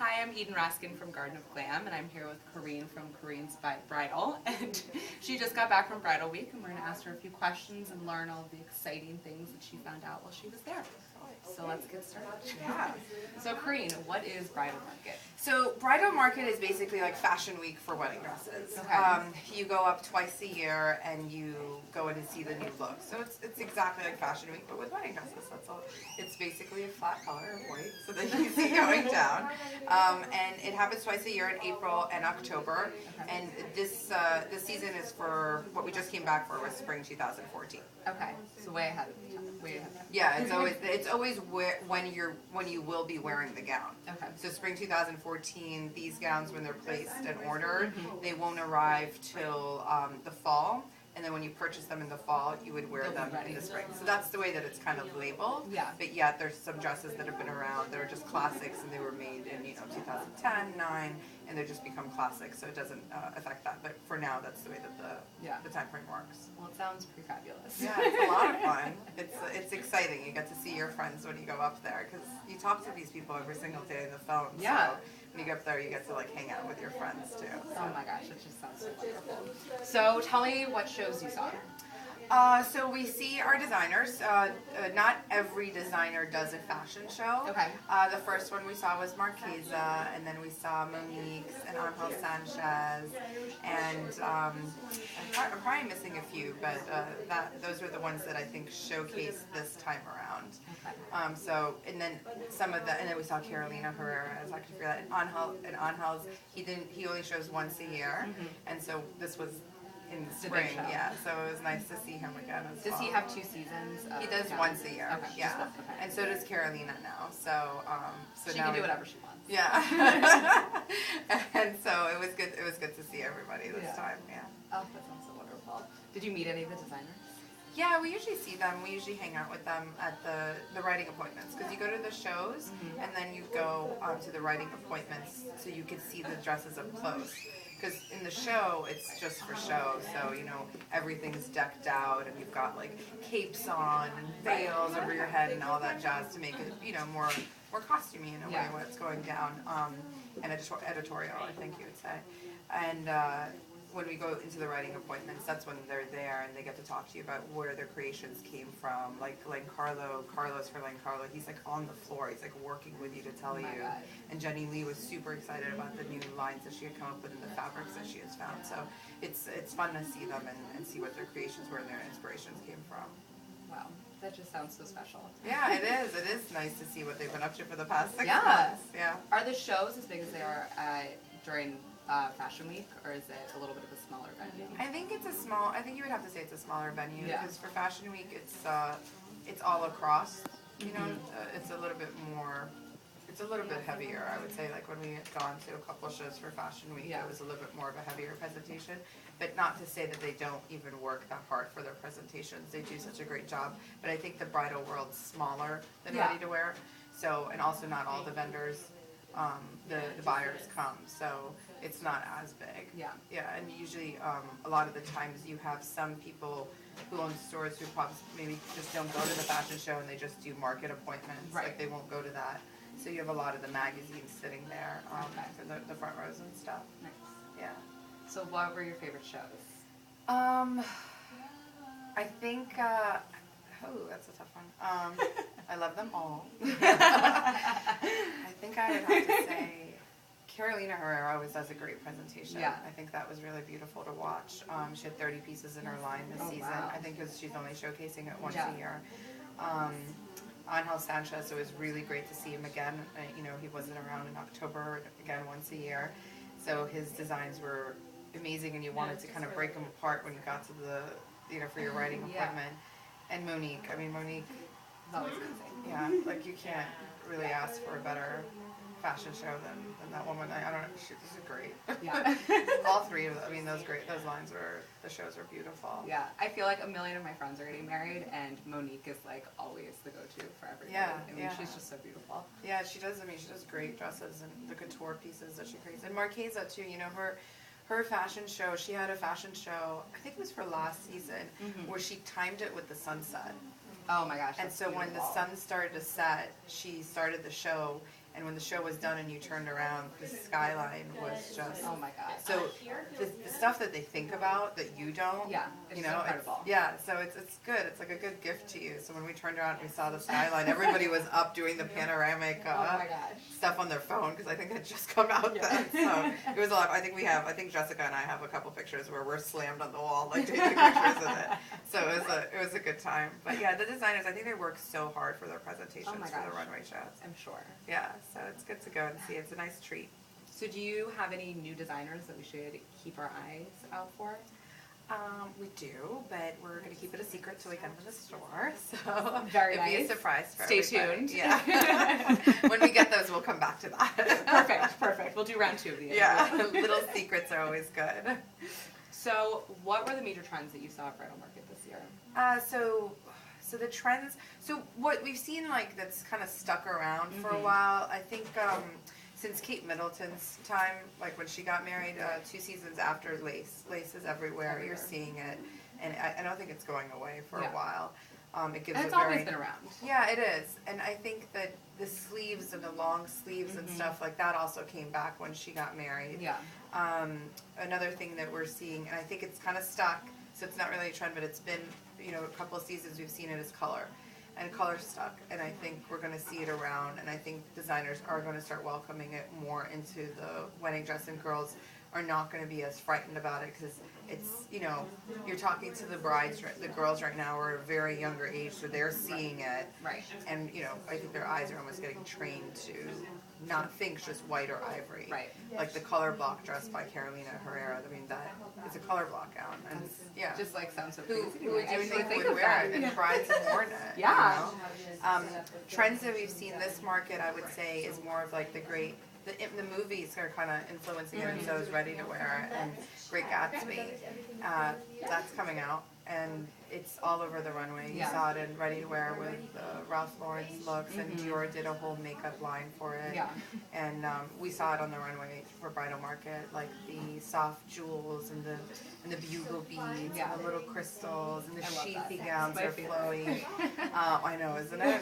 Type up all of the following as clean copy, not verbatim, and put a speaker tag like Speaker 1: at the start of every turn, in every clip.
Speaker 1: Hi, I'm Eden Raskin from Garden of Glam, and I'm here with Carine from Carine's Bridal. And she just got back from Bridal Week, and we're going to ask her a few questions and learn all the exciting things that she found out while she was there. So let's get started.
Speaker 2: Yeah.
Speaker 1: So Carine, what is Bridal Market?
Speaker 2: So Bridal Market is basically like Fashion Week for wedding dresses.
Speaker 1: Okay.
Speaker 2: You go up twice a year and you go in and see the new looks. So it's exactly like Fashion Week, but with wedding dresses. That's all. It's basically a flat color of white, so that you see going down. And it happens twice a year in April and October.
Speaker 1: Okay.
Speaker 2: And this season is for what we just came back for was spring 2014.
Speaker 1: Okay, so way ahead of time. Way ahead of time.
Speaker 2: Yeah, it's always when you will be wearing the gown.
Speaker 1: Okay.
Speaker 2: So spring 2014, these gowns, when they're placed and ordered, they won't arrive till the fall. And then when you purchase them in the fall, you would wear them in the spring. So that's the way that it's kind of labeled.
Speaker 1: Yeah.
Speaker 2: But yet there's some dresses that have been around that are just classics, and they were made in 2010, 9, and they just become classics. So it doesn't affect that. But for now, that's the way that the time frame works.
Speaker 1: Well, it sounds pretty fabulous.
Speaker 2: Yeah, it's a lot of fun. It's exciting. You get to see your friends when you go up there, because you talk to these people every single day on the phone.
Speaker 1: Yeah.
Speaker 2: So when you get up there, you get to like hang out with your friends too.
Speaker 1: Oh my gosh, it just sounds so wonderful. So tell me what shows you saw.
Speaker 2: So we see our designers. Not every designer does a fashion show.
Speaker 1: Okay.
Speaker 2: The first one we saw was Marchesa, and then we saw Monique's and Angel Sanchez, and I'm probably missing a few, but those were the ones that I think showcased this time around.
Speaker 1: Okay.
Speaker 2: So and then we saw Carolina Herrera. I was actually for that. And Angel's he only shows once a year, and so this was in the spring, yeah. So it was nice to see him again as well.
Speaker 1: Does he have 2 seasons?
Speaker 2: He does once a year,
Speaker 1: Okay.
Speaker 2: yeah.
Speaker 1: Okay.
Speaker 2: And so does Carolina now. So
Speaker 1: She
Speaker 2: now
Speaker 1: can do whatever she wants.
Speaker 2: Yeah. And so it was good. It was good to see everybody this time. Yeah.
Speaker 1: Oh, that sounds so wonderful. Did you meet any of the designers?
Speaker 2: Yeah, we usually see them. We usually hang out with them at the writing appointments, because you go to the shows and then you go to the writing appointments so you can see the dresses up close. Because in the show, it's just for show, so everything's decked out, and you've got like capes on and veils over your head and all that jazz to make it more costumey in a way what's going down, and editorial, I think you would say. And when we go into the writing appointments, that's when they're there and they get to talk to you about where their creations came from. Like Carlos for Carlo, he's like on the floor, he's like working with you to tell you.
Speaker 1: God.
Speaker 2: And Jenny Lee was super excited about the new lines that she had come up with and the fabrics that she has found. So it's fun to see them and see what their creations were and their inspirations came from.
Speaker 1: Wow, that just sounds so special.
Speaker 2: Yeah, it is. It is nice to see what they've been up to for the past 6 months. Yeah.
Speaker 1: Are the shows as big as they are during Fashion Week, or is it a little bit of a smaller venue?
Speaker 2: I think I think you would have to say it's a smaller venue,
Speaker 1: Yeah.
Speaker 2: because for Fashion Week it's all across. It's a little bit more. It's a little bit heavier, I would say. Like when we had gone to a couple shows for Fashion Week, it was a little bit more of a heavier presentation. But not to say that they don't even work that hard for their presentations. They do such a great job. But I think the bridal world's smaller than ready to wear. So, and also not all the vendors, the buyers come. So it's not as big.
Speaker 1: Yeah.
Speaker 2: Yeah, and usually a lot of the times you have some people who own stores who probably maybe just don't go to the fashion show and they just do market appointments.
Speaker 1: Right.
Speaker 2: Like they won't go to that. So you have a lot of the magazines sitting there for the front rows and stuff.
Speaker 1: Nice.
Speaker 2: Yeah.
Speaker 1: So what were your favorite shows?
Speaker 2: I think, that's a tough one. I love them all. I think I would have to say Carolina Herrera always does a great presentation.
Speaker 1: Yeah.
Speaker 2: I think that was really beautiful to watch. She had 30 pieces in her line this season.
Speaker 1: Wow.
Speaker 2: I think because she's only showcasing it once
Speaker 1: Yeah.
Speaker 2: a year. Angel Sanchez, it was really great to see him again. He wasn't around in October, again once a year. So his designs were amazing, and you wanted to kind of break them apart when you got to for your writing appointment. And Monique, Monique,
Speaker 1: Always amazing.
Speaker 2: yeah, like you can't really ask for a better fashion show than that woman. I don't know, this is great.
Speaker 1: Yeah.
Speaker 2: All three of them, those lines the shows are beautiful.
Speaker 1: Yeah, I feel like a million of my friends are getting married, and Monique is like always the go-to for everybody.
Speaker 2: Yeah,
Speaker 1: She's just so beautiful.
Speaker 2: Yeah, she does. She does great dresses and the couture pieces that she creates. And Marchesa too. Her fashion show. She had a fashion show. I think it was for last season, where she timed it with the sunset.
Speaker 1: Oh my gosh.
Speaker 2: And so when the sun started to set, she started the show, And when the show was done and you turned around, the skyline was just...
Speaker 1: Oh my god.
Speaker 2: So the stuff that they think about that you don't,
Speaker 1: Yeah, it's
Speaker 2: you know,
Speaker 1: incredible.
Speaker 2: so it's good. It's like a good gift to you. So when we turned around and we saw the skyline, everybody was up doing the panoramic
Speaker 1: Oh my gosh.
Speaker 2: stuff on their phone because I think it had just come out then. So it was a lot. I think Jessica and I have a couple pictures where we're slammed on the wall like taking pictures of it. So it was a good time. But yeah, the designers, I think they work so hard for their presentations
Speaker 1: Oh my
Speaker 2: for the
Speaker 1: gosh.
Speaker 2: runway shows.
Speaker 1: I'm sure.
Speaker 2: Yeah, so it's good to go and see. It's a nice treat.
Speaker 1: So do you have any new designers that we should keep our eyes out for?
Speaker 2: We do, but we're going to keep it a secret till we come to the store. So
Speaker 1: Very
Speaker 2: it'll be a
Speaker 1: nice.
Speaker 2: surprise for
Speaker 1: Stay
Speaker 2: everybody.
Speaker 1: tuned.
Speaker 2: Yeah. When we get those, we'll come back to that.
Speaker 1: Perfect. We'll do round 2 of the interview.
Speaker 2: Yeah, little secrets are always good.
Speaker 1: So what were the major trends that you saw at Bridal Market this year?
Speaker 2: So the trends. So what we've seen like that's kind of stuck around for a while. I think since Kate Middleton's time, like when she got married, 2 seasons after Lace is everywhere. You're seeing it, and I don't think it's going away for a while. It gives
Speaker 1: And it's
Speaker 2: a very,
Speaker 1: always been around.
Speaker 2: Yeah, it is, and I think that the sleeves and the long sleeves and stuff like that also came back when she got married.
Speaker 1: Yeah.
Speaker 2: Another thing that we're seeing, and I think it's kind of stuck, so it's not really a trend, but it's been, a couple of seasons we've seen it as color. And color stuck, and I think we're going to see it around, and I think designers are going to start welcoming it more into the wedding dress, and girls are not going to be as frightened about it because it's, you're talking to the girls right now are a very younger age, so they're seeing it.
Speaker 1: Right.
Speaker 2: And, I think their eyes are almost getting trained to not think just white or ivory.
Speaker 1: Right.
Speaker 2: Like the color block dress by Carolina Herrera, I mean, that is a color block gown. And yeah.
Speaker 1: Just like sounds so
Speaker 2: Who
Speaker 1: crazy.
Speaker 2: would you
Speaker 1: I
Speaker 2: think
Speaker 1: think
Speaker 2: would
Speaker 1: of
Speaker 2: wear
Speaker 1: that.
Speaker 2: it? And brides have worn it.
Speaker 1: Yeah.
Speaker 2: Trends that we've seen this market, I would say, is more of like the movies are kind of influencing it, and so is Ready to Wear and Great Gatsby. That's coming out, and it's all over the runway. You saw it in Ready to Wear with Ralph Lauren's looks, and Dior did a whole makeup line for it.
Speaker 1: Yeah.
Speaker 2: And we saw it on the runway for Bridal Market, like the soft jewels and the bugle beads and the little crystals and the sheathy gowns are flowy. I know, isn't it?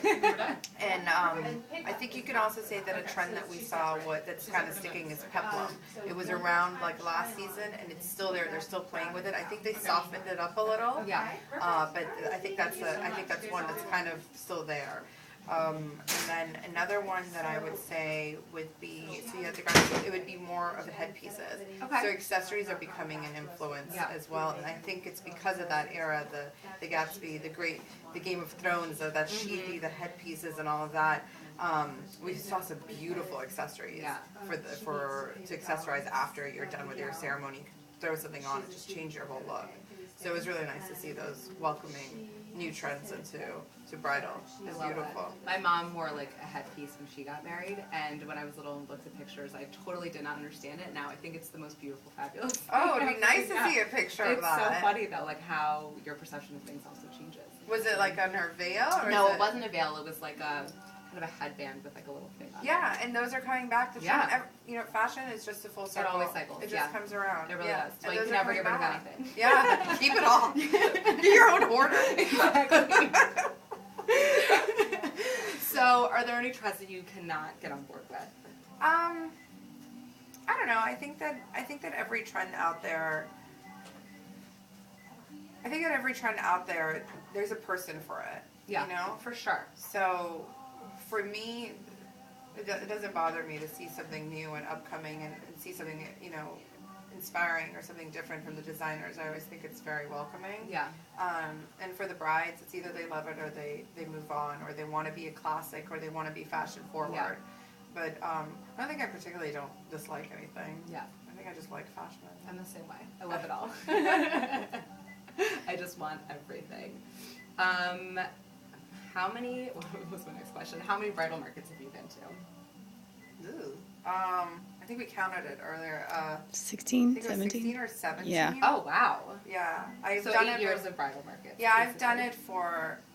Speaker 2: And I think you could also say that a trend that we saw that's kind of sticking is peplum. It was around like last season, and it's still there. They're still playing with it. I think they softened it up a little.
Speaker 1: Yeah.
Speaker 2: But I think that's one that's kind of still there. And then another one that I would say would be, it would be more of the headpieces.
Speaker 1: Okay.
Speaker 2: So accessories are becoming an influence as well, and I think it's because of that era, the Gatsby, the Game of Thrones, that sheathy, the headpieces, and all of that. We saw some beautiful accessories to accessorize after you're done with your ceremony. Throw something on and just change your whole look. So it was really nice to see those welcoming new trends into bridal. It's beautiful.
Speaker 1: My mom wore like a headpiece when she got married, and when I was little and looked at pictures, I totally did not understand it. Now I think it's the most beautiful, fabulous thing.
Speaker 2: Oh, it'd be nice to see a picture of that.
Speaker 1: It's so funny though, like how your perception of things also changes.
Speaker 2: Was it like on her veil? Or
Speaker 1: No, it wasn't a veil. It was like a kind of a headband with like a little thing on it.
Speaker 2: Yeah, and those are coming back to trend. Fashion is just a full circle.
Speaker 1: It always cycles.
Speaker 2: It just comes around.
Speaker 1: It really does. So you can never get rid of anything.
Speaker 2: Yeah, keep it all. Be your own hoarder.
Speaker 1: Exactly. So, are there any trends that you cannot get on board with?
Speaker 2: I don't know. I think that every trend out there. There's a person for it.
Speaker 1: Yeah,
Speaker 2: you know,
Speaker 1: for sure.
Speaker 2: So, for me, it doesn't bother me to see something new and upcoming and see something, inspiring or something different from the designers. I always think it's very welcoming.
Speaker 1: Yeah.
Speaker 2: And for the brides, it's either they love it or they move on, or they want to be a classic, or they want to be fashion forward.
Speaker 1: Yeah.
Speaker 2: But I don't think I particularly don't dislike anything.
Speaker 1: Yeah.
Speaker 2: I think I just like fashion.
Speaker 1: I'm the same way. I love it all. I just want everything. What was my next question? How many bridal markets have you been to?
Speaker 2: Ooh. I think we counted it earlier.
Speaker 3: 16,
Speaker 2: I think it was
Speaker 3: 17?
Speaker 2: 16 or 17.
Speaker 3: Yeah.
Speaker 1: Oh, wow.
Speaker 2: Yeah. I've
Speaker 1: So
Speaker 2: done
Speaker 1: 8
Speaker 2: it
Speaker 1: years of bridal markets.
Speaker 2: Yeah, I've
Speaker 1: basically.
Speaker 2: done it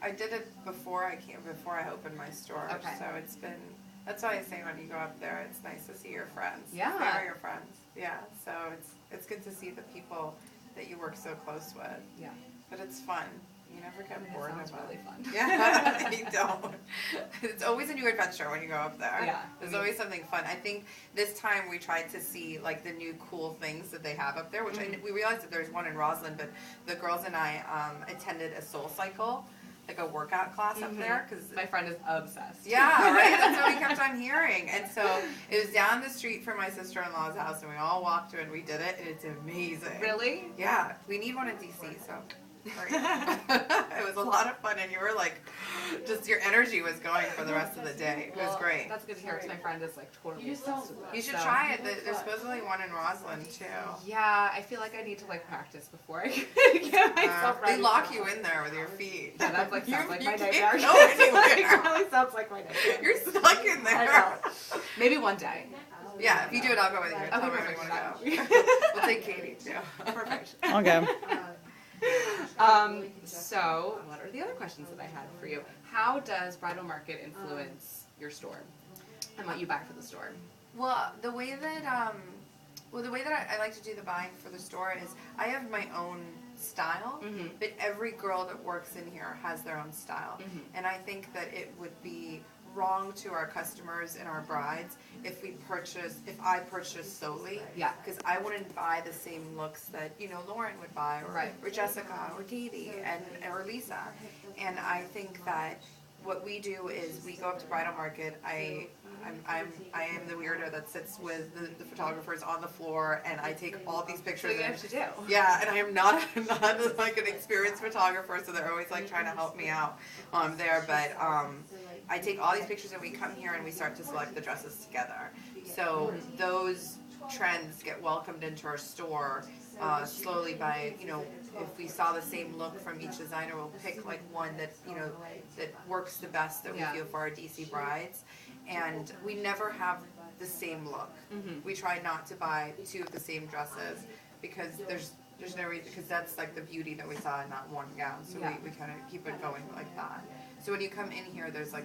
Speaker 2: I did it before I opened my store.
Speaker 1: Okay.
Speaker 2: So that's why I say when you go up there, it's nice to see your friends.
Speaker 1: Yeah.
Speaker 2: They are your friends. Yeah. So it's good to see the people that you work so close with.
Speaker 1: Yeah.
Speaker 2: But it's fun. You never get bored of
Speaker 1: Sounds
Speaker 2: it.
Speaker 1: really fun.
Speaker 2: Yeah, you don't. It's always a new adventure when you go up there.
Speaker 1: Yeah.
Speaker 2: There's always something fun. I think this time we tried to see like the new cool things that they have up there, which we realized that there's one in Roslyn, but the girls and I attended a Soul Cycle, like a workout class up there. Cause
Speaker 1: My friend is obsessed.
Speaker 2: yeah, right? That's what we kept on hearing. And so it was down the street from my sister-in-law's house, and we all walked to it, and we did it, and it's amazing.
Speaker 1: Really?
Speaker 2: Yeah, we need one in DC, so. It was a lot of fun, and you were like, just your energy was going for the rest of the day. It was great.
Speaker 1: That's good to hear because my friend is like totally obsessed with it.
Speaker 2: You should try it. There's supposedly one in Roslyn too.
Speaker 1: Yeah, I feel like I need to like practice before I get myself ready.
Speaker 2: They lock you in there with your feet.
Speaker 1: Yeah, that like sounds like my
Speaker 2: you
Speaker 1: nightmare.
Speaker 2: can't go anywhere.
Speaker 1: It really sounds like my nightmare.
Speaker 2: You're stuck in there.
Speaker 1: I know. Maybe one day.
Speaker 2: Yeah, if you do it, I'll go with you. Tell me where you want to go. We'll take Katie too.
Speaker 1: Perfect.
Speaker 3: Okay.
Speaker 1: So, what are the other questions that I had for you? How does bridal market influence your store and what you buy for the store?
Speaker 2: Well, the way that I like to do the buying for the store is I have my own style, but every girl that works in here has their own style, and I think that it would be wrong to our customers and our brides if I purchase solely.
Speaker 1: Yeah.
Speaker 2: Because I wouldn't buy the same looks that, Lauren would buy, or Jessica, or Dee Dee, or Lisa. And I think that what we do is we go up to Bridal Market. I am the weirdo that sits with the photographers on the floor, and I take all these pictures.
Speaker 1: So you have to do.
Speaker 2: Yeah, and I am not like an experienced photographer, so they're always like trying to help me out there. But I take all these pictures, and we come here and we start to select the dresses together. So those trends get welcomed into our store slowly by, if we saw the same look from each designer, we'll pick like one that, that works the best that we feel for our DC brides. And we never have the same look. We try not to buy two of the same dresses because there's no reason, because that's like the beauty that we saw in that one gown. So we kind of keep it going like that. So when you come in here, there's like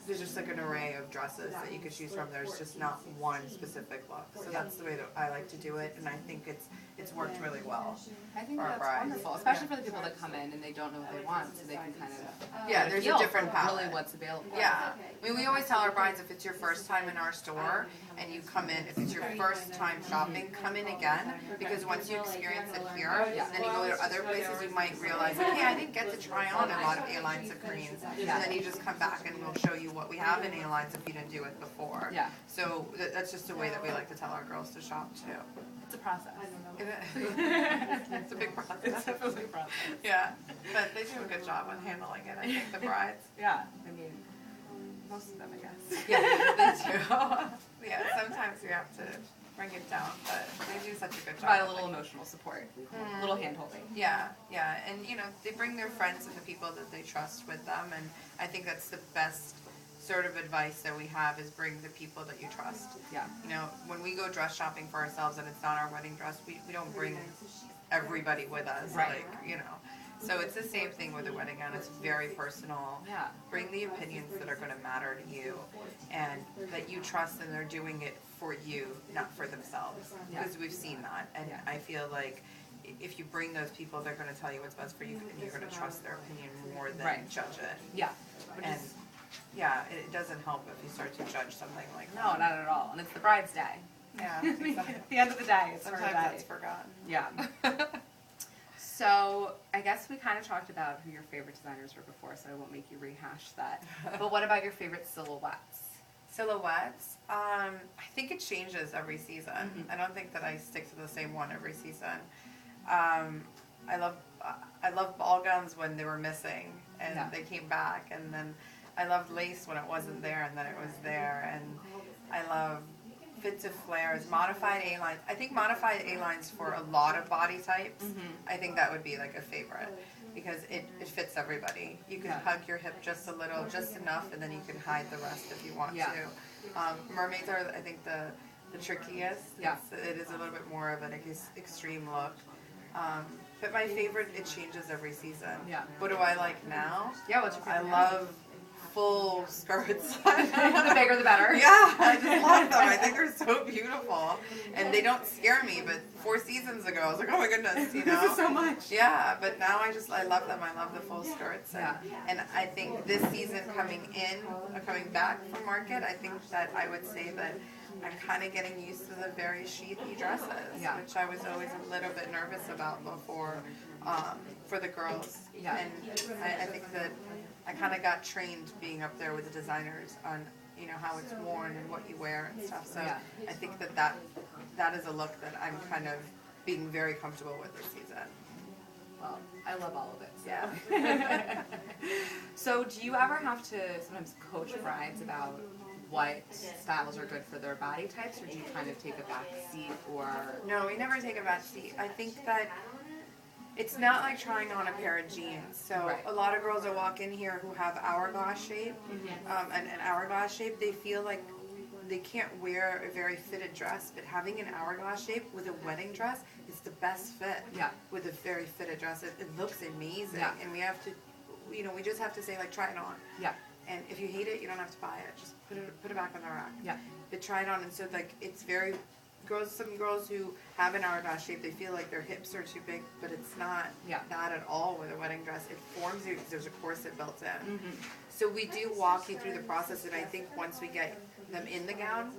Speaker 2: there's just like an array of dresses that you could choose from. There's just not one specific look. So that's the way that I like to do it, and I think it's worked really well.
Speaker 1: I think
Speaker 2: for our
Speaker 1: that's
Speaker 2: brides.
Speaker 1: wonderful, especially for the people that come in and they don't know what they want, so they can kind of
Speaker 2: There's
Speaker 1: feel
Speaker 2: a different
Speaker 1: for
Speaker 2: palette.
Speaker 1: really what's available.
Speaker 2: Yeah, I mean, we always tell our brides if it's your first time in our store and you come in, if it's your first time shopping, come in again, because once you experience it here, then you go to other places, you might realize, like, hey, I didn't get to try on a lot of A-lines and Carines, and then you just come back and we'll show you what we have in A-lines if you didn't do it before.
Speaker 1: Yeah.
Speaker 2: So that's just a way that we like to tell our girls to shop too.
Speaker 1: It's a process.
Speaker 2: It's a big process.
Speaker 1: It's definitely a process.
Speaker 2: Yeah, but they do a good job on handling it, I think, the brides.
Speaker 1: Yeah, I mean, most of them, I guess.
Speaker 2: Yeah, they do. Yeah, sometimes you have to bring it down, but they do such a good job.
Speaker 1: Provide a little emotional support, a little hand-holding.
Speaker 2: Yeah, and they bring their friends and the people that they trust with them, and I think that's the best sort of advice that we have is bring the people that you trust.
Speaker 1: Yeah.
Speaker 2: When we go dress shopping for ourselves and it's not our wedding dress, we don't bring everybody with us.
Speaker 1: Right.
Speaker 2: So it's the same thing with the wedding gown. It's very personal.
Speaker 1: Yeah.
Speaker 2: Bring the opinions that are going to matter to you and that you trust, and they're doing it for you, not for themselves. Because we've seen that. And I feel like if you bring those people, they're going to tell you what's best for you, and you're going to trust their opinion more than judge it.
Speaker 1: Yeah.
Speaker 2: And it doesn't help if you start to judge something like that.
Speaker 1: No, not at all. And it's the bride's day.
Speaker 2: Yeah.
Speaker 1: At the end of the day, it's
Speaker 2: Sometimes
Speaker 1: her day.
Speaker 2: that's forgotten.
Speaker 1: Yeah. So I guess we kind of talked about who your favorite designers were before, so I won't make you rehash that. But what about your favorite silhouettes?
Speaker 2: Silhouettes, I think it changes every season. I don't think that I stick to the same one every season. I love ball gowns when they were missing and they came back, and then I loved lace when it wasn't there and then it was there, and I love fits of flares, modified A-lines. I think modified A-lines for a lot of body types, I think that would be like a favorite because it fits everybody. You can hug your hip just a little, just enough, and then you can hide the rest if you want to. Mermaids are, I think, the trickiest.
Speaker 1: Yeah.
Speaker 2: It is a little bit more of an extreme look. But my favorite, it changes every season.
Speaker 1: Yeah.
Speaker 2: What do I like now?
Speaker 1: Yeah, what's your favorite?
Speaker 2: I love full skirts.
Speaker 1: The bigger the better.
Speaker 2: Yeah, I just love them. I think they're so beautiful, and they don't scare me. But 4 seasons ago, I was like, oh my goodness, you know.
Speaker 1: This is so much.
Speaker 2: Yeah, but now I love them. I love the full skirts.
Speaker 1: Yeah.
Speaker 2: And I think this season coming back from market, I think that I would say that I'm kind of getting used to the very sheathy dresses,
Speaker 1: Yeah.
Speaker 2: which I was always a little bit nervous about before for the girls.
Speaker 1: Yeah.
Speaker 2: And I think that I kind of got trained being up there with the designers on, you know, how it's worn and what you wear and stuff. So
Speaker 1: Yeah.
Speaker 2: I think that is a look that I'm kind of being very comfortable with this season.
Speaker 1: Well, I love all of it. So.
Speaker 2: Yeah.
Speaker 1: So do you ever have to sometimes coach brides about what styles are good for their body types, or do you kind of take a back seat, or?
Speaker 2: No, we never take a back seat. I think that it's not like trying on a pair of jeans. So
Speaker 1: Right.
Speaker 2: a lot of girls that walk in here who have hourglass shape, and an hourglass shape, they feel like they can't wear a very fitted dress, but having an hourglass shape with a wedding dress is the best fit.
Speaker 1: Yeah.
Speaker 2: With a very fitted dress, it looks amazing,
Speaker 1: Yeah.
Speaker 2: and we have to, you know, we just have to say like, try it on.
Speaker 1: Yeah.
Speaker 2: And if you hate it, you don't have to buy it. Just put it back on the rack.
Speaker 1: Yeah.
Speaker 2: But try it on, and so like it's very some girls who have an hourglass shape, they feel like their hips are too big, but it's not.
Speaker 1: Yeah.
Speaker 2: Not at all with a wedding dress. It forms you because there's a corset built in. So we do walk you through the process, and I think once we get them in the gown,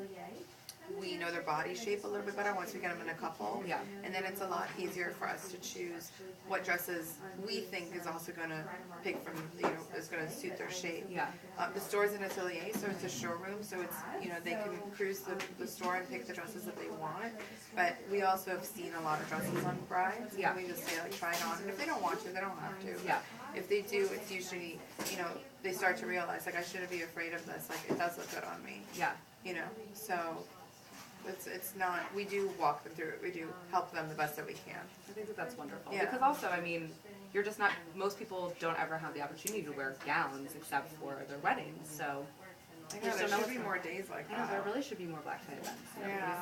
Speaker 2: we know their body shape a little bit better once we get them in a couple.
Speaker 1: Yeah.
Speaker 2: And then it's a lot easier for us to choose what dresses we think is also going to pick from, you know, is going to suit their shape.
Speaker 1: Yeah.
Speaker 2: The store's an atelier, so it's a showroom, so it's, you know, they can cruise the store and pick the dresses that they want. But we also have seen a lot of dresses on brides.
Speaker 1: Yeah.
Speaker 2: And we just say, like, try it on. And if they don't want to, they don't have to.
Speaker 1: Yeah.
Speaker 2: If they do, it's usually, you know, they start to realize, like, I shouldn't be afraid of this. Like, it does look good on me.
Speaker 1: Yeah.
Speaker 2: You know, so it's not, we do walk them through it. We do help them the best that we can.
Speaker 1: I think that that's wonderful.
Speaker 2: Yeah.
Speaker 1: Because also, I mean, you're just not, most people don't ever have the opportunity to wear gowns except for their weddings, so.
Speaker 2: I know,
Speaker 1: There's
Speaker 2: there
Speaker 1: so
Speaker 2: should
Speaker 1: much
Speaker 2: be
Speaker 1: more.
Speaker 2: more days like
Speaker 1: I know, there
Speaker 2: that.
Speaker 1: really should be more black tie events in
Speaker 2: Yeah.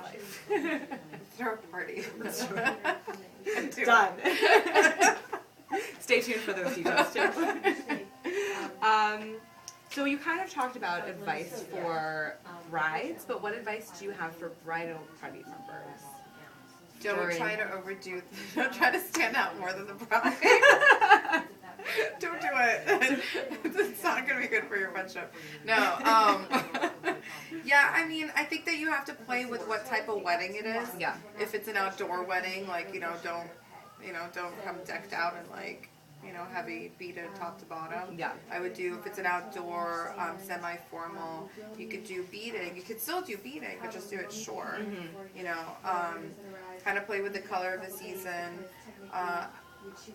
Speaker 1: everybody's life.
Speaker 2: Throw a party. Let's do it.
Speaker 1: Done. Stay tuned for those details too. So you kind of talked about advice for brides, but what advice do you have for bridal party members?
Speaker 2: Don't try to overdo. Don't try to stand out more than the bride. Don't do it. It's not going to be good for your friendship. No. Yeah, I mean, I think that you have to play with what type of wedding it is.
Speaker 1: Yeah.
Speaker 2: If it's an outdoor wedding, like, don't come decked out in, like, heavy beaded top to bottom.
Speaker 1: Yeah.
Speaker 2: I would do, if it's an outdoor, semi-formal, you could do beading. You could still do beading, but just do it short. Kind of play with the color of the season.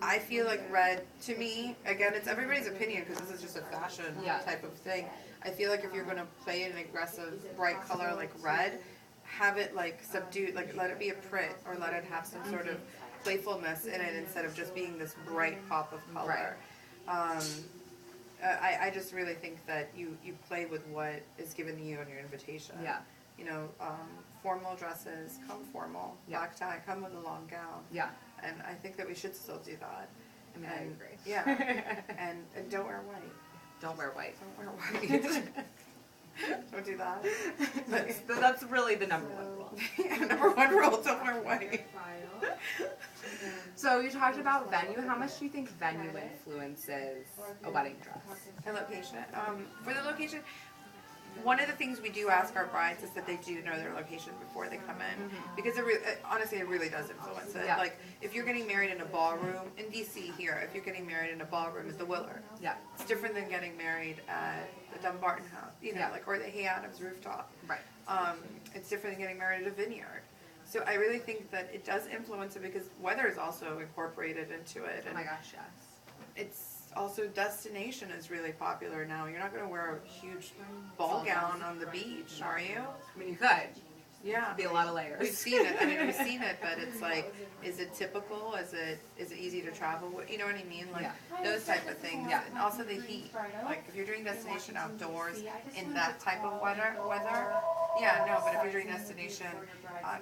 Speaker 2: I feel like red, to me, again, it's everybody's opinion because this is just a fashion type of thing. I feel like if you're going to play an aggressive, bright color like red, have it like subdued, like let it be a print or let it have some sort of playfulness in it instead of just being this bright pop of color. I just really think that you play with what is given to you in your invitation.
Speaker 1: Yeah.
Speaker 2: Formal dresses, come formal.
Speaker 1: Yeah.
Speaker 2: Black tie, come with a long gown.
Speaker 1: Yeah.
Speaker 2: And I think that we should still do that.
Speaker 1: I mean, I agree.
Speaker 2: Yeah. and don't wear white.
Speaker 1: Don't wear white.
Speaker 2: Don't wear white. Don't do that.
Speaker 1: That's really the number one rule.
Speaker 2: Yeah, number one rule, don't wear white.
Speaker 1: So you talked about venue. How much do you think venue influences a wedding dress?
Speaker 2: And location. For the location, one of the things we do ask our brides is that they do know their location before they come in, because honestly, it really does influence it.
Speaker 1: Yeah.
Speaker 2: Like if you're getting married in a ballroom in DC here, if you're getting married in a ballroom at the Willard,
Speaker 1: Yeah.
Speaker 2: it's different than getting married at the Dumbarton House,
Speaker 1: Yeah.
Speaker 2: or the Hay Adams rooftop.
Speaker 1: Right.
Speaker 2: It's different than getting married at a vineyard. So I really think that it does influence it because weather is also incorporated into it.
Speaker 1: Oh
Speaker 2: And
Speaker 1: my gosh, yes.
Speaker 2: it's also destination is really popular now. You're not going to wear a huge ball gown on the beach, are you?
Speaker 1: I mean, you could.
Speaker 2: Yeah.
Speaker 1: It'd be a lot of layers.
Speaker 2: We've seen it. I mean, we've seen it, but it's like, is it typical? Is it easy to travel with? You know what I mean? Like those type of things.
Speaker 1: Yeah.
Speaker 2: And also the heat. Like if you're doing destination outdoors in that type of weather, yeah, no. But if you're doing destination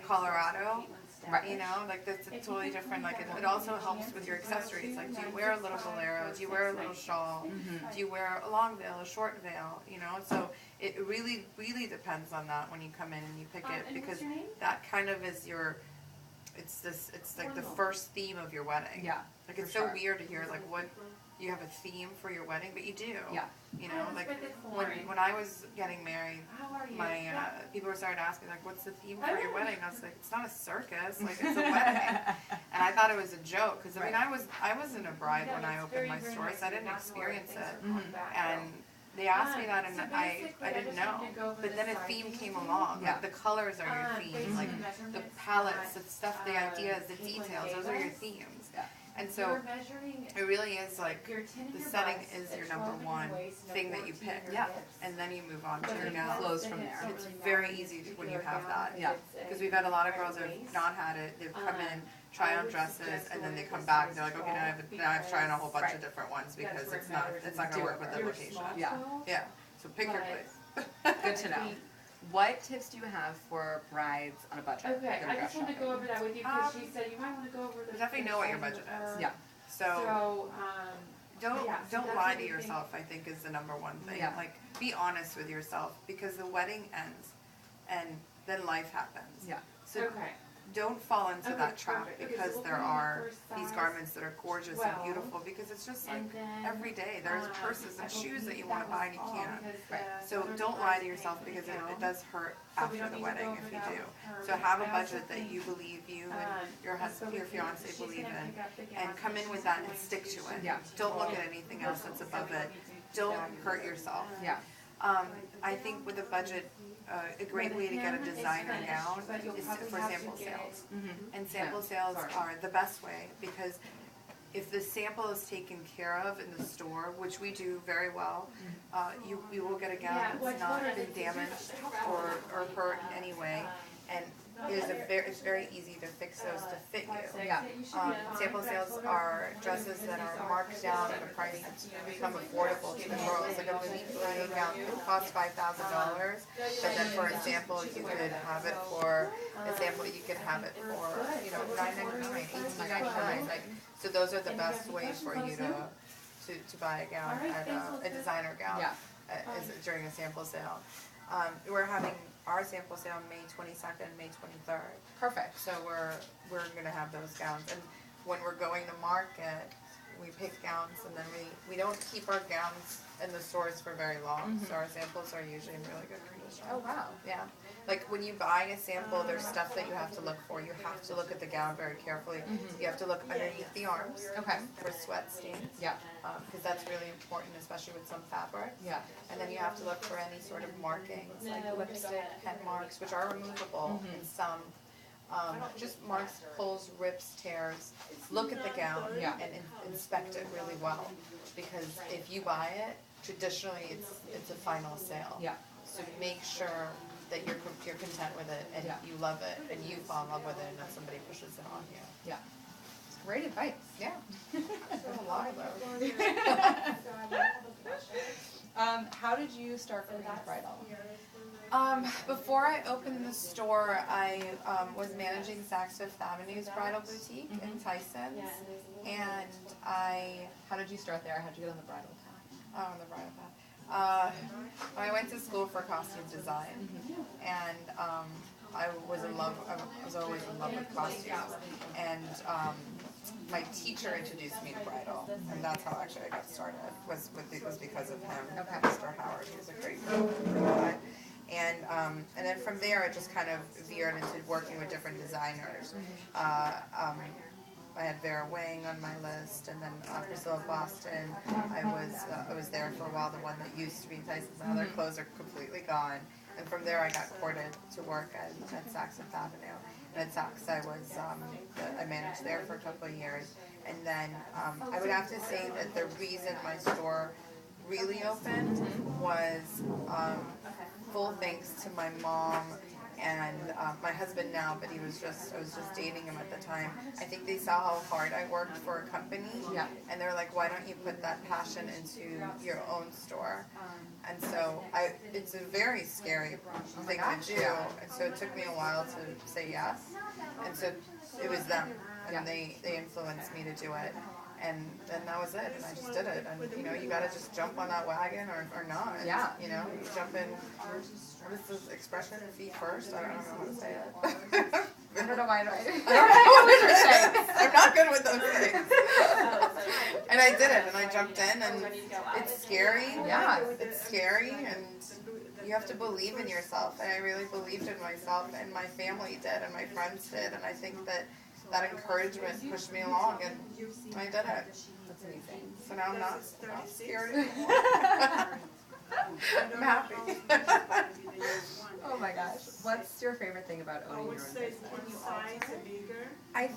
Speaker 2: Colorado,
Speaker 1: Right.
Speaker 2: You know, like that's a totally different. Like it also helps with your accessories. Like, do you wear a little bolero? Do you wear a little shawl? Do you wear a long veil, a short veil? You know, so it really, really depends on that when you come in and you pick it, because that kind of is your. It's like the first theme of your wedding.
Speaker 1: Yeah.
Speaker 2: Like it's so weird to hear like what you have a theme for your wedding, but you do.
Speaker 1: Yeah.
Speaker 2: You know, like when I was getting married, my people were starting to ask me like, "What's the theme for your wedding?" I was like, "It's not a circus, like it's a wedding." And I thought it was a joke because I mean I wasn't a bride when I opened my store, so I didn't experience it. And they asked me that, and I didn't know. But then a theme came along. Like the colors are your theme, like the palettes, the stuff, the ideas, the details. Those are your themes. And so it really is like the setting is your number one thing that you pick.
Speaker 1: Yeah.
Speaker 2: And then you move on to your
Speaker 1: It
Speaker 2: gown.
Speaker 1: flows from there.
Speaker 2: It's very easy when you have that.
Speaker 1: Yeah.
Speaker 2: Because we've had a lot of girls that have not had it. They've come in, try on dresses, and then they come back and they're like, okay, now I have to try on a whole bunch of different ones because it's not going to work with the location.
Speaker 1: Yeah.
Speaker 2: Yeah. So pick your place.
Speaker 1: Good to know. What tips do you have for brides on a budget?
Speaker 3: Okay, I just wanted to go over that with you because she said you might want to go over the.
Speaker 2: Definitely know what your budget is.
Speaker 1: Yeah.
Speaker 2: So don't
Speaker 3: that's
Speaker 2: lie to
Speaker 3: everything.
Speaker 2: yourself, I think is the number one thing.
Speaker 1: Yeah.
Speaker 2: Like be honest with yourself because the wedding ends and then life happens.
Speaker 1: Yeah.
Speaker 2: So
Speaker 3: Okay.
Speaker 2: don't fall into
Speaker 3: Okay,
Speaker 2: that trap
Speaker 3: perfect. Okay,
Speaker 2: because
Speaker 3: so we'll
Speaker 2: there
Speaker 3: put in
Speaker 2: are
Speaker 3: the first
Speaker 2: these
Speaker 3: size
Speaker 2: garments that are gorgeous
Speaker 3: 12,
Speaker 2: and beautiful because it's just like
Speaker 3: and then,
Speaker 2: every day there's purses
Speaker 3: I
Speaker 2: and shoes
Speaker 3: believe
Speaker 2: that you want to buy and you
Speaker 3: was all
Speaker 2: can't.
Speaker 3: because
Speaker 1: Right.
Speaker 3: the
Speaker 2: So
Speaker 3: other
Speaker 2: don't
Speaker 3: size
Speaker 2: lie to
Speaker 3: came
Speaker 2: yourself because it
Speaker 3: down.
Speaker 2: does hurt
Speaker 3: So we
Speaker 2: after
Speaker 3: don't
Speaker 2: the
Speaker 3: need to
Speaker 2: wedding
Speaker 3: go
Speaker 2: if
Speaker 3: over
Speaker 2: you
Speaker 3: that
Speaker 2: do.
Speaker 3: with her.
Speaker 2: So have a
Speaker 3: I also
Speaker 2: budget that
Speaker 3: think,
Speaker 2: you believe you and your
Speaker 3: so
Speaker 2: husband,
Speaker 3: we
Speaker 2: your
Speaker 3: can-
Speaker 2: fiance
Speaker 3: she's
Speaker 2: believe
Speaker 3: gonna
Speaker 2: in,
Speaker 3: pick up the
Speaker 2: and
Speaker 3: gas
Speaker 2: come in
Speaker 3: and
Speaker 2: with
Speaker 3: she's
Speaker 2: that and
Speaker 3: going
Speaker 2: stick to it.
Speaker 1: Yeah.
Speaker 2: Don't look at anything else that's above it. Don't hurt yourself.
Speaker 1: Yeah.
Speaker 2: I think with a budget, a great way to get a designer gown is for sample sales. And sample sales are the best way because if the sample is taken care of in the store, which we do very well, you will get a gown that's not been damaged or hurt in any way. And it's very easy to fix those to fit you.
Speaker 1: Yeah.
Speaker 2: Sample sales are dresses that are marked down at a price to become affordable to the girls. Like a boutique gown could cost $5,000, but then for a sample you could have it for $9.99, $18.99. Like so, those are the best ways for you to buy a gown at a designer gown during a sample sale. We're having our sample sale May 22nd, May 23rd.
Speaker 1: Perfect.
Speaker 2: So we're gonna have those gowns, and when we're going to market, we pick gowns, and then we don't keep our gowns in the stores for very long. So our samples are usually in really good condition.
Speaker 1: Oh wow.
Speaker 2: Yeah. Like when you buy a sample, there's stuff that you have to look for. You have to look at the gown very carefully. You have to look underneath the arms
Speaker 1: Okay.
Speaker 2: for sweat stains.
Speaker 1: Yeah.
Speaker 2: Because that's really important, especially with some fabrics.
Speaker 1: Yeah.
Speaker 2: And then you have to look for any sort of markings, like lipstick, pen marks, which are removable in some. Just marks, pulls, rips, tears. Look at the gown and inspect it really well. Because if you buy it, traditionally it's a final sale.
Speaker 1: Yeah.
Speaker 2: So make sure that you're content with it and you love it and you fall in love with it and not somebody pushes it on you.
Speaker 1: Yeah. It's great advice.
Speaker 2: Yeah. There's a lot of those.
Speaker 1: How did you start Carine's Bridal?
Speaker 2: Before I opened the store, I was managing Saks Fifth Avenue's bridal boutique in Tyson's, and
Speaker 1: How did you start there? How did you get on the bridal path?
Speaker 2: on the bridal path. I went to school for costume design, and I was always in love with costumes, and my teacher introduced me to bridal, and that's how actually I got started. Was because of him, Mr. Howard. He was a great guy. And then from there, it just kind of veered into working with different designers. I had Vera Wang on my list, and then Priscilla Boston. I was there for a while. The one that used to be in Tyson's, now their clothes are completely gone. And from there, I got courted to work at Saks Fifth Avenue. And at Saks, I managed there for a couple of years. And then I would have to say that the reason my store really opened was full thanks to my mom and my husband now, but I was just dating him at the time. I think they saw how hard I worked for a company, and they were like, why don't you put that passion into your own store? And so it's a very scary thing to do, and so it took me a while to say yes, and so it was them, and they influenced me to do it. And then that was it, and I just did it. And you know, you gotta just jump on that wagon or not.
Speaker 1: Yeah.
Speaker 2: You know, you jump in. What is the expression? Feet first. I don't know how to say it.
Speaker 1: I don't know why I don't
Speaker 2: know. I'm not good with those things. And I did it, and I jumped in, and it's scary.
Speaker 1: Yeah.
Speaker 2: It's scary, and you have to believe in yourself. And I really believed in myself, and my family did, and my friends did, and I think that encouragement pushed me along, and I did it.
Speaker 1: That's amazing.
Speaker 2: So now I'm not scared anymore. I'm happy.
Speaker 1: Oh my gosh. What's your favorite thing about owning your own business?
Speaker 2: I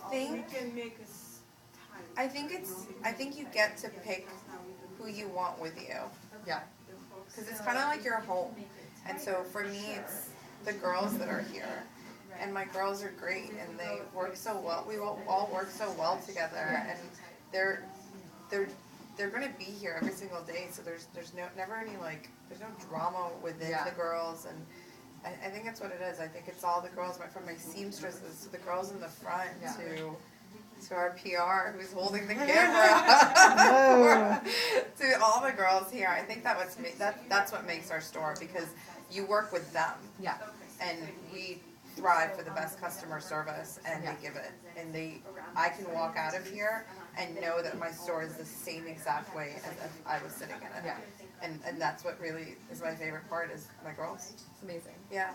Speaker 2: think you get to pick who you want with you.
Speaker 1: Yeah.
Speaker 2: Because it's kind of like your home. And so for me, it's the girls that are here. And my girls are great, and they work so well. We all work so well together, and they're going to be here every single day. So there's never any there's no drama within the girls, and I think that's what it is. I think it's all the girls, from my seamstresses to the girls in the front to our PR who's holding the camera to all the girls here. I think that's what makes our store, because you work with them. Yeah, and we thrive for the best customer service, and they give it, and I can walk out of here and know that my store is the same exact way as if I was sitting in it. Yeah. And that's what really is my favorite part, is my girls.
Speaker 1: It's amazing.
Speaker 2: Yeah.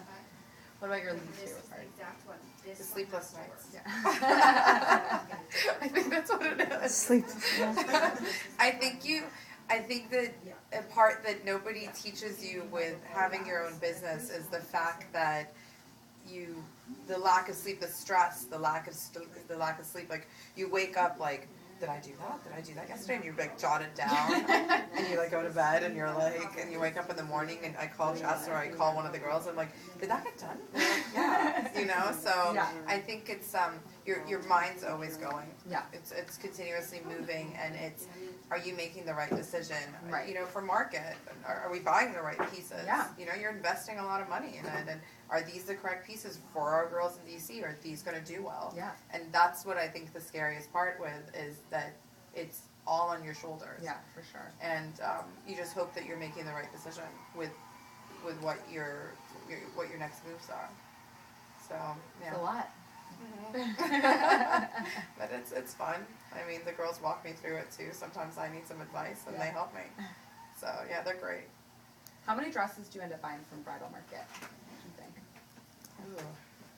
Speaker 1: What about your least favorite part?
Speaker 2: The sleepless nights.
Speaker 1: Yeah.
Speaker 2: I think that's what it is.
Speaker 4: Sleepless nights.
Speaker 2: I think that a part that nobody teaches you with having your own business is the fact that the lack of sleep, the stress, the lack of sleep. Like, you wake up like, did I do that? Did I do that yesterday? And you jot it down, and you go to bed, and you're and you wake up in the morning, and I call Jess or I call one of the girls. I'm like, did that get done? Yeah, So I think it's your mind's always going. Yeah, it's continuously moving, and it's, are you making the right decision? Right. You know, for market, are we buying the right pieces? Yeah. You know, you're investing a lot of money in it, and are these the correct pieces for our girls in DC? Are these going to do well? Yeah. And that's what I think the scariest part is that it's all on your shoulders. Yeah, for sure. And you just hope that you're making the right decision with what your next moves are. So yeah.
Speaker 1: It's a lot.
Speaker 2: But it's fun. I mean, the girls walk me through it too. Sometimes I need some advice, and they help me. So yeah, they're great.
Speaker 1: How many dresses do you end up buying from Bridal Market, do you think?
Speaker 2: Ooh,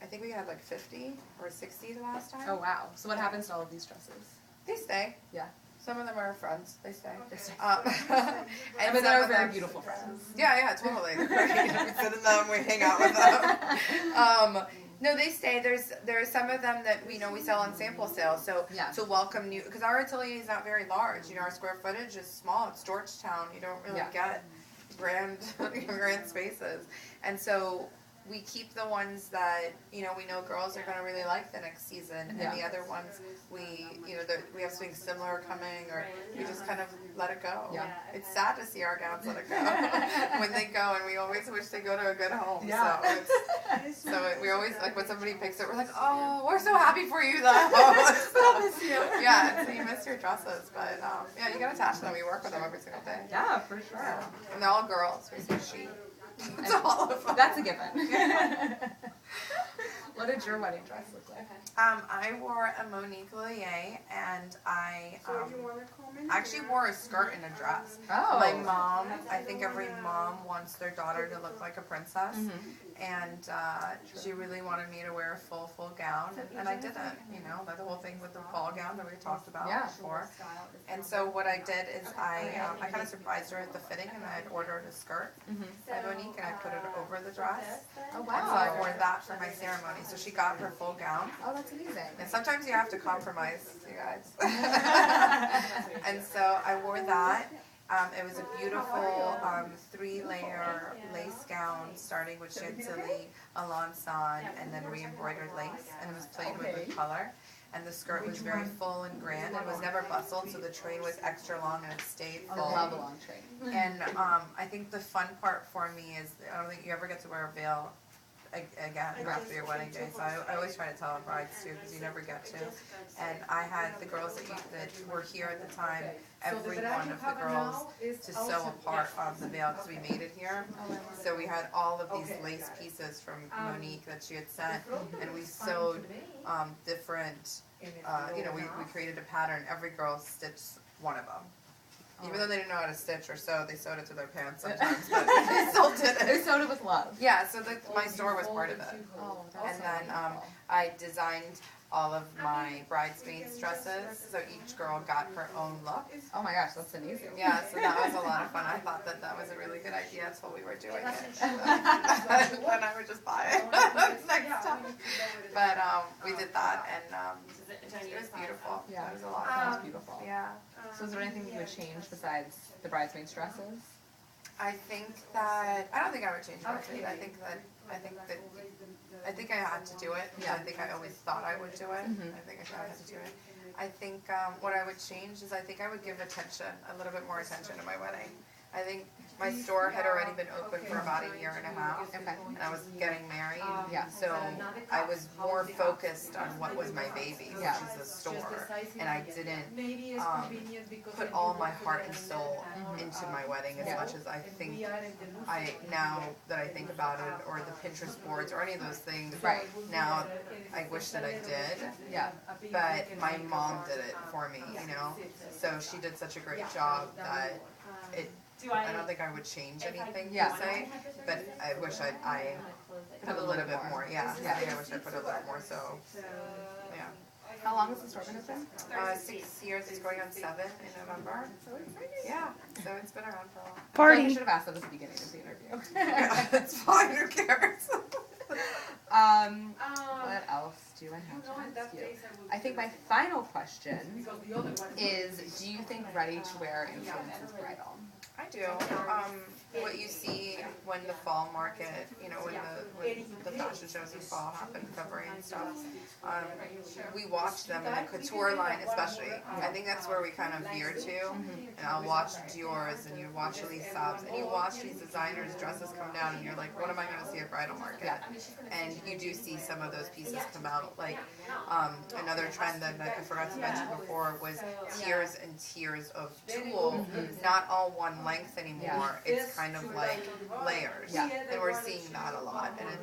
Speaker 2: I think we had 50 or 60 the last time.
Speaker 1: Oh wow. So what happens to all of these dresses?
Speaker 2: They stay.
Speaker 1: Yeah.
Speaker 2: Some of them are friends. They stay.
Speaker 1: They stay.
Speaker 2: And
Speaker 1: they're very beautiful friends.
Speaker 2: Yeah, totally. We sit in them, we hang out with them. No, they stay. There are some of them that we sell on sample sales. So to welcome new, because our atelier is not very large. You know, our square footage is small. It's Georgetown. You don't really get grand spaces, and so we keep the ones that we know girls are going to really like the next season, and the other ones we have something similar coming, or we just kind of let it go. Yeah. It's sad to see our gowns let it go when they go, and we always wish they go to a good home. Yeah. So we always, when somebody picks it, we're like, oh, we're so happy for you though. Still miss you. Yeah, so you miss your dresses, but you get attached to them. We work with them every single day.
Speaker 1: Yeah, for sure.
Speaker 2: Yeah. And they're all girls. We say she. It's all of them.
Speaker 1: That's a given. What did your wedding dress look like?
Speaker 2: I wore a Monique Lillier, and I actually wore a skirt and a dress. Oh. My mom, I think every mom wants their daughter to look like a princess, and she really wanted me to wear a full gown, and I didn't. The whole thing with the ball gown that we talked about before. And so what I did is I kind of surprised her at the fitting, and I had ordered a skirt by Monique, and I put it over the dress. Oh wow! And so I wore that for my ceremony. So she got her full gown.
Speaker 1: Oh, that's amazing.
Speaker 2: And sometimes you have to compromise, you guys. And so I wore that, It was a beautiful 3-layer lace gown, starting with chantilly, alençon, and then re-embroidered lace, and it was played with color. And the skirt was very full and grand. It was never bustled, so the train was extra long and it stayed full.
Speaker 1: I love a long train.
Speaker 2: And I think the fun part for me is I don't think you ever get to wear a veil again after your wedding day. So I always try to tell our brides too, because you never get to. And I had the girls that were here at the time, every one of the girls to sew a part of the veil because we made it here. So we had all of these lace pieces from Monique that she had sent, and we sewed different, we created a pattern. Every girl stitched one of them. Even though they didn't know how to stitch or sew, they sewed it to their pants sometimes, but they still did it.
Speaker 1: They sewed it with love.
Speaker 2: Yeah, so my store was part of it.
Speaker 1: Oh,
Speaker 2: And then I designed all of my bridesmaids' dresses, so each girl got her own look.
Speaker 1: Oh my gosh, that's amazing.
Speaker 2: Yeah, so that was a lot of fun. I thought that was a really good idea until we were doing it. Then I would just buy it next time. But we did that, and it was beautiful.
Speaker 1: Yeah,
Speaker 2: It was a lot of
Speaker 1: that was
Speaker 2: fun.
Speaker 1: beautiful.
Speaker 2: Yeah.
Speaker 1: So is there anything you would change besides the bridesmaids' dresses?
Speaker 2: I think that I don't think I would change my tweet. I think I had to do it.
Speaker 1: Yeah.
Speaker 2: I think I always thought I would do it.
Speaker 1: Mhm.
Speaker 2: I think I had to do it. I think what I would change is I think I would give attention, a little bit more attention to my wedding. I think my store had already been open for about a year and a half,
Speaker 1: Okay.
Speaker 2: and I was getting married.
Speaker 1: Yeah.
Speaker 2: So I was more focused on what was my baby,
Speaker 1: Yeah.
Speaker 2: which is the store, and I didn't put all my heart and soul into my wedding as much as I think now that I think about it, or the Pinterest boards or any of those things.
Speaker 1: Right.
Speaker 2: Now I wish that I did,
Speaker 1: Yeah.
Speaker 2: but my mom did it for me, So she did such a great job that I don't think I would change anything per se, but I wish I put a little bit more. Yeah, I think I wish I put a little more. So, yeah.
Speaker 1: How long has the store been open?
Speaker 2: 6 years. It's going on 7 in November. Yeah, so it's been around for a while.
Speaker 1: I feel like you should have asked that at the beginning of the interview.
Speaker 2: Yeah, it's fine. Who cares?
Speaker 1: What else do I have to ask you? I think my final question is, do you think ready to wear influences bridal?
Speaker 2: I do. What you see when the fall market, when the fashion shows in fall happen, February and stuff, we watch them in the couture line especially. I think that's where we kind of veer to. And I'll watch Dior's, and you watch Elise Saab's, and you watch these designers' dresses come down, and you're like, what am I going to see at bridal market? And you do see some of those pieces come out. Like another trend that I forgot to mention before was tiers and tiers of tulle, not all one length anymore. It's kind of like layers, and we're seeing that a lot. And it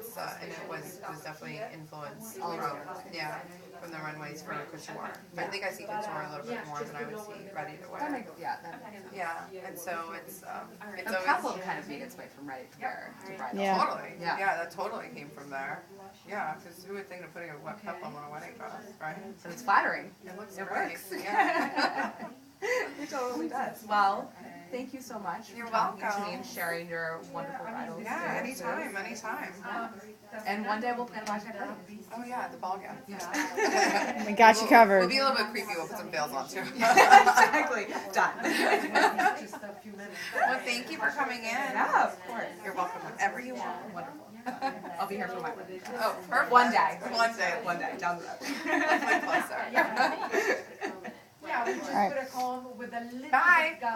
Speaker 2: was definitely influenced from the runways for couture. I think I see couture a little bit more than I would see ready to wear.
Speaker 1: That makes sense.
Speaker 2: Yeah, and so it's
Speaker 1: The peplum kind of made its way from ready to wear to bridal.
Speaker 4: Yeah.
Speaker 2: Totally.
Speaker 1: Yeah.
Speaker 2: Yeah, that totally came from there. Yeah, because who would think of putting a wet peplum on a wedding dress, right?
Speaker 1: And it's flattering.
Speaker 2: It looks
Speaker 1: It
Speaker 2: great.
Speaker 1: works.
Speaker 2: Yeah.
Speaker 1: It totally does. Well, thank you so much for
Speaker 2: You're
Speaker 1: talking to
Speaker 2: welcome.
Speaker 1: me and sharing your wonderful bridal
Speaker 2: Yeah,
Speaker 1: experiences.
Speaker 2: anytime.
Speaker 1: And one day we'll plan a bridesmaid party.
Speaker 2: Oh yeah, the ball gown.
Speaker 1: Yeah.
Speaker 4: We got you
Speaker 2: We'll
Speaker 4: covered.
Speaker 2: be a little bit creepy. We'll put some veils on too.
Speaker 1: Exactly. Done.
Speaker 2: Well, thank you for coming in.
Speaker 1: Yeah, of course.
Speaker 2: You're welcome whenever you want.
Speaker 1: Wonderful. I'll be here for my wedding.
Speaker 2: Oh, perfect.
Speaker 1: One day.
Speaker 2: One day.
Speaker 1: One day, down the road.
Speaker 2: Hopefully closer.
Speaker 3: Yeah, we just
Speaker 4: Alright.
Speaker 3: put a call with a little
Speaker 2: Bye.
Speaker 3: bit of